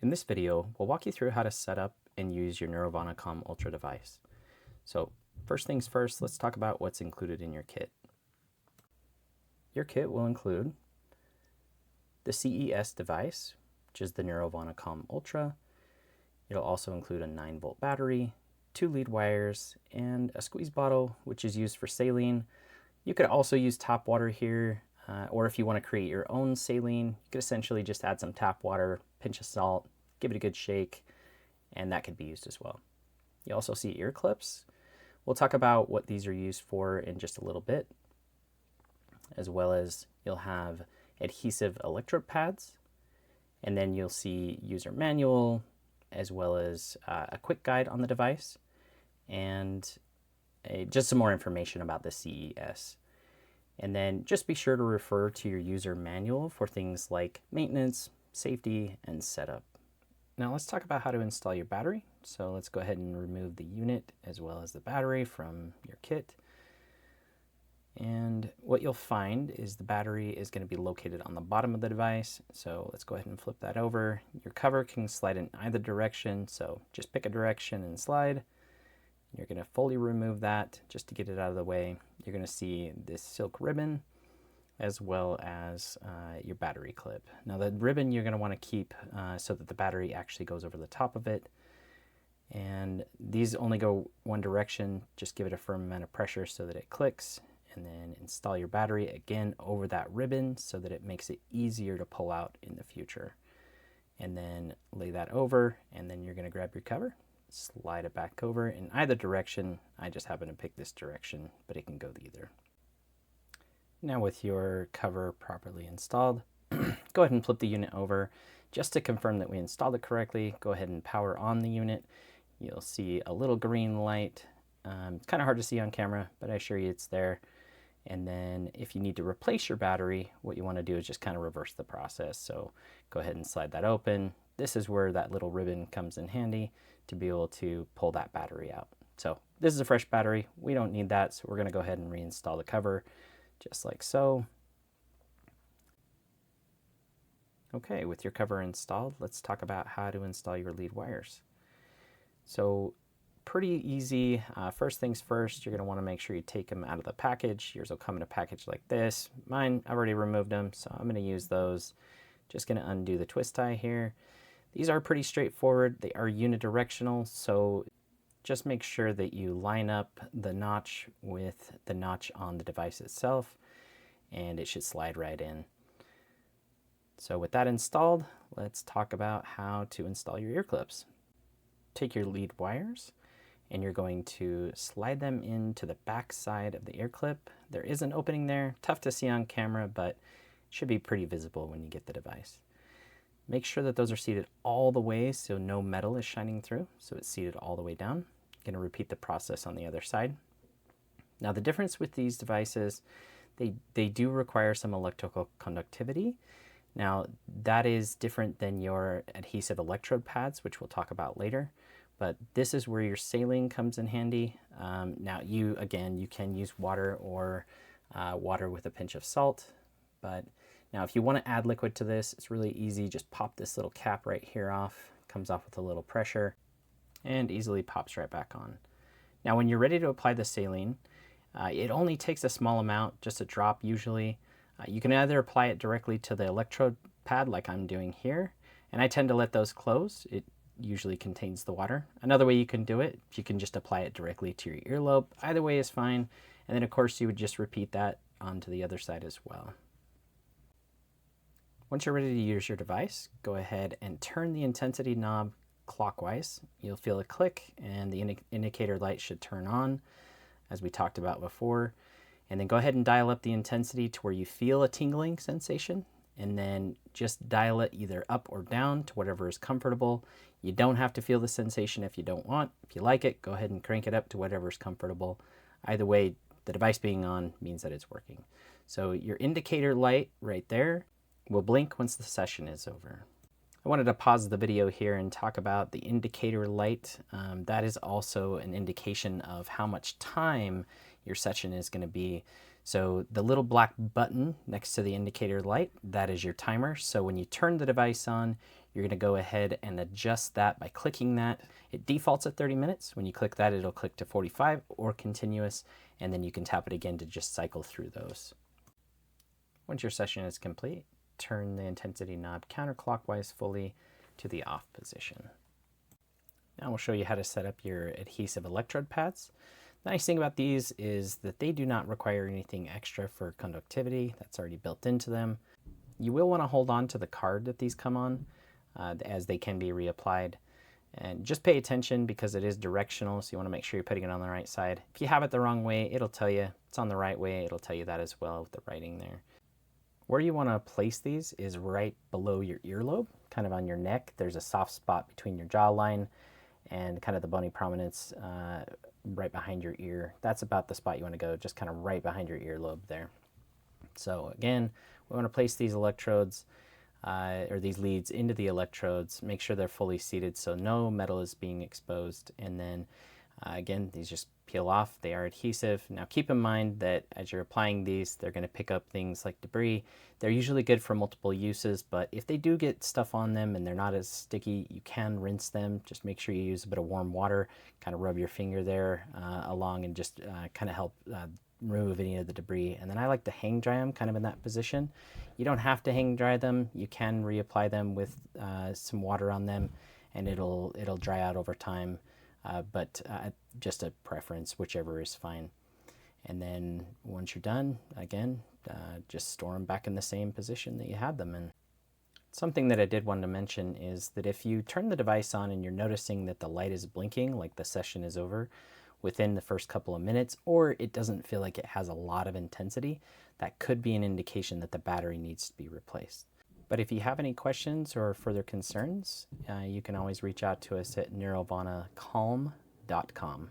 In this video, we'll walk you through how to set up and use your Neurovana Calm Ultra device. So first things first, let's talk about what's included in your kit. Your kit will include the CES device, which is the Neurovana Calm Ultra. It'll also include a 9-volt battery, 2 lead wires, and a squeeze bottle, which is used for saline. You could also use tap water here, or if you want to create your own saline, you could essentially just add some tap water, pinch of salt, give it a good shake, and that could be used as well. You also see ear clips. We'll talk about what these are used for in just a little bit, as well as you'll have adhesive electrode pads, and then you'll see user manual, as well as a quick guide on the device, and just some more information about the CES. And then just be sure to refer to your user manual for things like maintenance, safety, and setup. Now let's talk about how to install your battery. So let's go ahead and remove the unit as well as the battery from your kit. And what you'll find is the battery is going to be located on the bottom of the device. So let's go ahead and flip that over. Your cover can slide in either direction. So just pick a direction and slide. You're going to fully remove that just to get it out of the way. You're going to see this silk ribbon as well as your battery clip. Now the ribbon you're going to want to keep so that the battery actually goes over the top of it. And these only go one direction. Just give it a firm amount of pressure so that it clicks. And then install your battery again over that ribbon so that it makes it easier to pull out in the future. And then lay that over, and then you're going to grab your cover, slide it back over in either direction. I just happen to pick this direction, but it can go either. Now with your cover properly installed, go ahead and flip the unit over. Just to confirm that we installed it correctly, go ahead and power on the unit. You'll see a little green light. It's kind of hard to see on camera, but I assure you it's there. And then if you need to replace your battery, what you want to do is just kind of reverse the process. So go ahead and slide that open. This is where that little ribbon comes in handy to be able to pull that battery out. So this is a fresh battery. We don't need that, so we're going to go ahead and reinstall the cover just like so. Okay, with your cover installed, let's talk about how to install your lead wires. So pretty easy. First things first, you're going to want to make sure you take them out of the package. Yours will come in a package like this. Mine, I've already removed them, so I'm going to use those. Just going to undo the twist tie here. These are pretty straightforward. They are unidirectional, so just make sure that you line up the notch with the notch on the device itself, and it should slide right in. So with that installed, let's talk about how to install your ear clips. Take your lead wires, and you're going to slide them into the back side of the ear clip. There is an opening there, tough to see on camera, but it should be pretty visible when you get the device. Make sure that those are seated all the way so no metal is shining through, so it's seated all the way down. I'm going to repeat the process on the other side. Now the difference with these devices, they do require some electrical conductivity. Now that is different than your adhesive electrode pads, which we'll talk about later. But this is where your saline comes in handy. Now you can use water or water with a pinch of salt. But now if you want to add liquid to this, it's really easy. Just pop this little cap right here off. Comes off with a little pressure and easily pops right back on. Now when you're ready to apply the saline, it only takes a small amount, just a drop usually. You can either apply it directly to the electrode pad like I'm doing here, and I tend to let those close. It usually contains the water. Another way you can do it, you can just apply it directly to your earlobe. Either way is fine. And then of course you would just repeat that onto the other side as well. Once you're ready to use your device, go ahead and turn the intensity knob clockwise. You'll feel a click and the indicator light should turn on, as we talked about before. And then go ahead and dial up the intensity to where you feel a tingling sensation, and then just dial it either up or down to whatever is comfortable. You don't have to feel the sensation if you don't want. If you like it, go ahead and crank it up to whatever is comfortable. Either way, the device being on means that it's working. So your indicator light right there will blink once the session is over. I wanted to pause the video here and talk about the indicator light. That is also an indication of how much time your session is going to be. So the little black button next to the indicator light, that is your timer. So when you turn the device on, you're going to go ahead and adjust that by clicking that. It defaults at 30 minutes. When you click that, it'll click to 45 or continuous, and then you can tap it again to just cycle through those. Once your session is complete, turn the intensity knob counterclockwise fully to the off position. Now we'll show you how to set up your adhesive electrode pads. The nice thing about these is that they do not require anything extra for conductivity. That's already built into them. You will want to hold on to the card that these come on, as they can be reapplied. And just pay attention because it is directional, so you want to make sure you're putting it on the right side. If you have it the wrong way, it'll tell you. It's on the right way, it'll tell you that as well with the writing there. Where you want to place these is right below your earlobe, kind of on your neck. There's a soft spot between your jawline and kind of the bony prominence right behind your ear. That's about the spot you want to go, just kind of right behind your earlobe there. So again, we want to place these electrodes or these leads into the electrodes, make sure they're fully seated so no metal is being exposed, and then again, these just peel off. They are adhesive. Now keep in mind that as you're applying these, they're going to pick up things like debris. They're usually good for multiple uses, but if they do get stuff on them and they're not as sticky, you can rinse them. Just make sure you use a bit of warm water, kind of rub your finger there along and just kind of help remove any of the debris. And then I like to hang dry them kind of in that position. You don't have to hang dry them. You can reapply them with some water on them, and it'll dry out over time. But just a preference, whichever is fine. And then once you're done, again, just store them back in the same position that you had them in. Something that I did want to mention is that if you turn the device on and you're noticing that the light is blinking, like the session is over, within the first couple of minutes, or it doesn't feel like it has a lot of intensity, that could be an indication that the battery needs to be replaced. But if you have any questions or further concerns, you can always reach out to us at neurovana calm.com.